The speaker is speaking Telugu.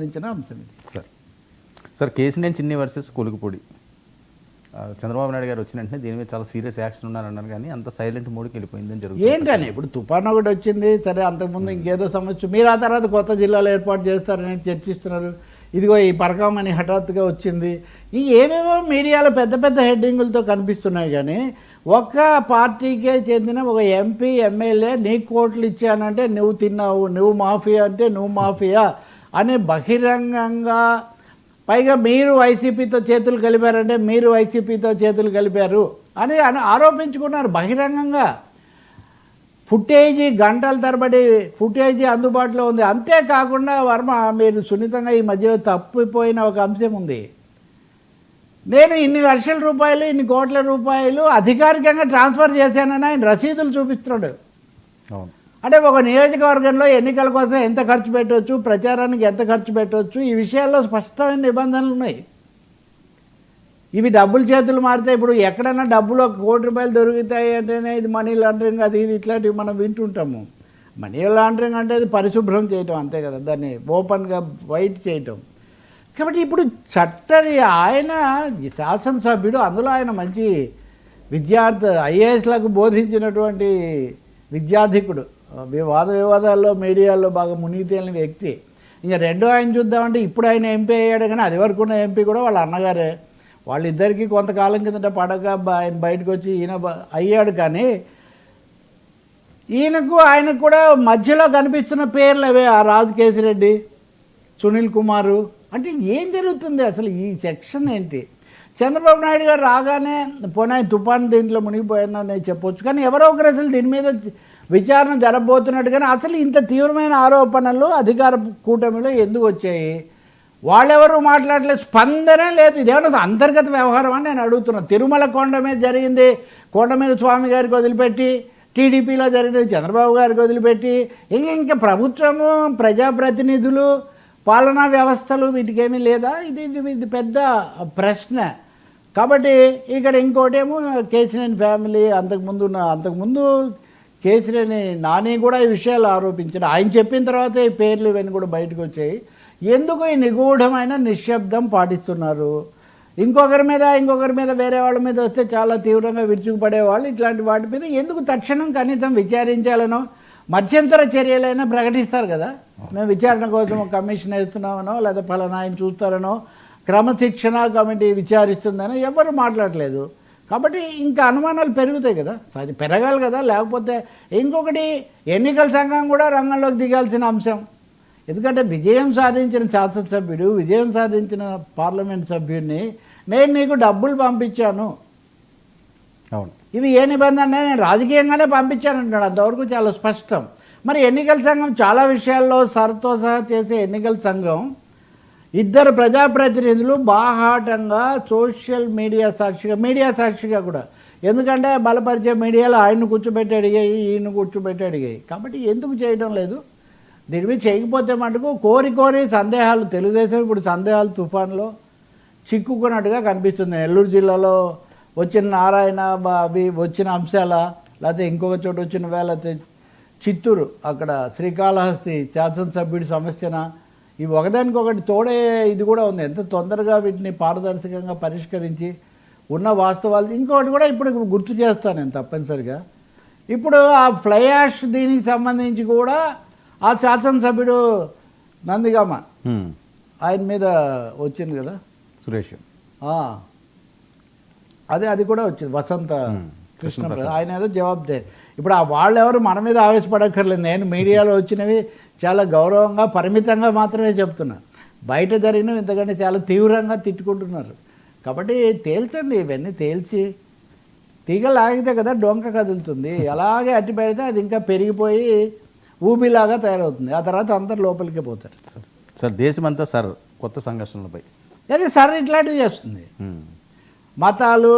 అంశం ఇది. సార్ కేసినేని చిన్ని వర్సెస్ కొలుకుపూడి చంద్రబాబు నాయుడు గారు వచ్చిన వెంటనే దీని మీద చాలా సీరియస్ యాక్షన్ ఉన్నారన్నారు, కానీ అంత సైలెంట్ మూడ్కి వెళ్ళిపోయిందని జరుగుతుంది. ఏంటని ఇప్పుడు తుఫాన్ ఒకటి వచ్చింది, సరే అంతకుముందు ఇంకేదో సమస్య, మీరు ఆ తర్వాత కొత్త జిల్లాలు ఏర్పాటు చేస్తారని చర్చిస్తున్నారు. ఇదిగో ఈ పరకం అని హఠాత్తుగా వచ్చింది. ఈ ఏమేమో మీడియాలో పెద్ద పెద్ద హెడ్డింగులతో కనిపిస్తున్నాయి, కానీ ఒక్క పార్టీకే చెందిన ఒక ఎంపీ ఎమ్మెల్యే నీకు కోట్లు ఇచ్చానంటే నువ్వు తిన్నావు, నువ్వు మాఫియా అంటే నువ్వు మాఫియా అని బహిరంగంగా, పైగా మీరు వైసీపీతో చేతులు కలిపారంటే మీరు వైసీపీతో చేతులు కలిపారు అని ఆరోపించుకున్నారు బహిరంగంగా. ఫుటేజీ గంటల తరబడి ఫుటేజీ అందుబాటులో ఉంది. అంతేకాకుండా వర్మ, మీరు సున్నితంగా ఈ మధ్యలో తప్పిపోయిన ఒక అంశం ఉంది. నేను ఇన్ని లక్షల రూపాయలు, ఇన్ని కోట్ల రూపాయలు అధికారికంగా ట్రాన్స్ఫర్ చేశానని ఆయన రసీదులు చూపిస్తున్నాడు. అంటే ఒక నియోజకవర్గంలో ఎన్నికల కోసం ఎంత ఖర్చు పెట్టవచ్చు, ప్రచారానికి ఎంత ఖర్చు పెట్టవచ్చు, ఈ విషయాల్లో స్పష్టమైన నిబంధనలు ఉన్నాయి. ఇవి డబ్బులు చేతులు మారితే ఇప్పుడు ఎక్కడైనా డబ్బులు ₹1 కోటి దొరుకుతాయి అంటేనే ఇది మనీ లాండరింగ్, అది ఇది ఇట్లాంటివి మనం వింటుంటాము. మనీ లాండరింగ్ అంటే అది పరిశుభ్రం చేయటం అంతే కదా, దాన్ని ఓపెన్గా వైట్ చేయటం. కాబట్టి ఇప్పుడు ఆయన శాసనసభ్యుడు, అందులో ఆయన మంచి విద్యార్థి, ఐఏఎస్లకు బోధించినటువంటి విద్యాధికుడు, వివాదాల్లో మీడియాలో బాగా మునిగి తేలిన వ్యక్తి. ఇంకా రెండో ఆయన చూద్దామంటే ఇప్పుడు ఆయన ఎంపీ అయ్యాడు, కానీ అది వరకు ఉన్న ఎంపీ కూడా వాళ్ళ అన్నగారే. వాళ్ళిద్దరికీ కొంతకాలం కిందట పడక ఆయన బయటకు వచ్చి ఈయన అయ్యాడు. కానీ ఆయనకు కూడా మధ్యలో కనిపిస్తున్న పేర్లు అవే, ఆ రాజు కేసిరెడ్డి, సునీల్ కుమారు. అంటే ఏం జరుగుతుంది అసలు, ఈ సెక్షన్ ఏంటి? చంద్రబాబు నాయుడు గారు రాగానే పోనీ తుఫాన్ దీంట్లో మునిగిపోయానని చెప్పొచ్చు, కానీ ఎవరో ఒకరు అసలు దీని మీద విచారణ జరగబోతున్నట్టు. కానీ అసలు ఇంత తీవ్రమైన ఆరోపణలు అధికార కూటమిలో ఎందుకు వచ్చాయి? వాళ్ళెవరూ మాట్లాడలేదు, స్పందనే లేదు. ఇదేమన్నా అంతర్గత వ్యవహారం అని నేను అడుగుతున్నాను. తిరుమల కొండ మీద జరిగింది, కొండ మీద స్వామి గారికి వదిలిపెట్టి, టీడీపీలో జరిగినది చంద్రబాబు గారికి వదిలిపెట్టి, ఇంకా ప్రభుత్వము, ప్రజాప్రతినిధులు, పాలనా వ్యవస్థలు వీటికేమీ లేదా? ఇది పెద్ద ప్రశ్న. కాబట్టి ఇక్కడ ఇంకోటేమో కేసినేని ఫ్యామిలీ, అంతకుముందు కేసినేని నాని కూడా ఈ విషయాలు ఆరోపించారు. ఆయన చెప్పిన తర్వాత ఈ పేర్లు ఇవన్నీ కూడా బయటకు వచ్చాయి. ఎందుకు ఈ నిగూఢమైన నిశ్శబ్దం పాటిస్తున్నారు? ఇంకొకరి మీద వేరే వాళ్ళ మీద వస్తే చాలా తీవ్రంగా విరుచుకుపడేవాళ్ళు. ఇట్లాంటి వాటి మీద ఎందుకు తక్షణం కనీసం విచారించాలనో, మధ్యంతర చర్యలైనా ప్రకటిస్తారు కదా. మేము విచారణ కోసం ఒక కమిషన్ వేస్తున్నామనో, లేదా ఫలానా ఆయన చూస్తారనో, క్రమశిక్షణ కమిటీ విచారిస్తుందనో ఎవరు మాట్లాడలేదు. కాబట్టి ఇంకా అనుమానాలు పెరుగుతాయి కదా, అది పెరగాలి కదా. లేకపోతే ఇంకొకటి, ఎన్నికల సంఘం కూడా రంగంలోకి దిగాల్సిన అంశం. ఎందుకంటే విజయం సాధించిన శాసనసభ్యుడు, విజయం సాధించిన పార్లమెంట్ సభ్యుడిని నేను నీకు డబ్బులు పంపించాను, అవును, ఇవి ఏ నిబంధన, నేను రాజకీయంగానే పంపించానంటున్నాడు. అంతవరకు చాలా స్పష్టం. మరి ఎన్నికల సంఘం చాలా విషయాల్లో సర్తో సహా చేసే ఎన్నికల సంఘం, ఇద్దరు ప్రజాప్రతినిధులు బాహాటంగా సోషల్ మీడియా సాక్షిగా కూడా, ఎందుకంటే బలపరిచే మీడియాలో ఆయన్ని కూర్చోబెట్టి అడిగాయి, ఈయన కూర్చోబెట్టి అడిగాయి. కాబట్టి ఎందుకు చేయడం లేదు? దీని మీద చేయకపోతే మటుకు కోరి సందేహాలు, తెలుగుదేశం ఇప్పుడు సందేహాలు తుఫాన్లో చిక్కుకున్నట్టుగా కనిపిస్తుంది. నెల్లూరు జిల్లాలో వచ్చిన నారాయణ అవి వచ్చిన అంశాల, లేకపోతే ఇంకొక చోట వచ్చిన వేళ, చిత్తూరు అక్కడ శ్రీకాళహస్తి శాసనసభ్యుడి సమస్యన, ఇవి ఒకదానికొకటి తోడే ఇది కూడా ఉంది. ఎంత తొందరగా వీటిని పారదర్శకంగా పరిష్కరించి ఉన్న వాస్తవాలు. ఇంకొకటి కూడా ఇప్పుడు గుర్తు చేస్తాను నేను తప్పనిసరిగా. ఇప్పుడు ఆ ఫ్లై యాష్ దీనికి సంబంధించి కూడా ఆ శాసనసభ్యుడు నందిగామ ఆయన మీద వచ్చింది కదా, సురేష్, అది కూడా వచ్చింది, వసంత కృష్ణ, ఆయన ఏదో జవాబుదారి. ఇప్పుడు ఆ వాళ్ళెవరు మన మీద ఆవేశపడక్కర్లేదు. నేను మీడియాలో వచ్చినవి చాలా గౌరవంగా, పరిమితంగా మాత్రమే చెప్తున్నా. బయట జరిగినవి ఇంతకంటే చాలా తీవ్రంగా తిట్టుకుంటున్నారు. కాబట్టి తేల్చండి, ఇవన్నీ తేల్చి, తీగ లాగితే కదా డొంక కదులుతుంది. అలాగే అట్టి పెడితే అది ఇంకా పెరిగిపోయి ఊబిలాగా తయారవుతుంది. ఆ తర్వాత అందరు లోపలికే పోతారు. సార్ దేశమంతా సార్ కొత్త సంఘర్షణలపై అదే సార్ ఇట్లాంటివి చేస్తుంది. మతాలు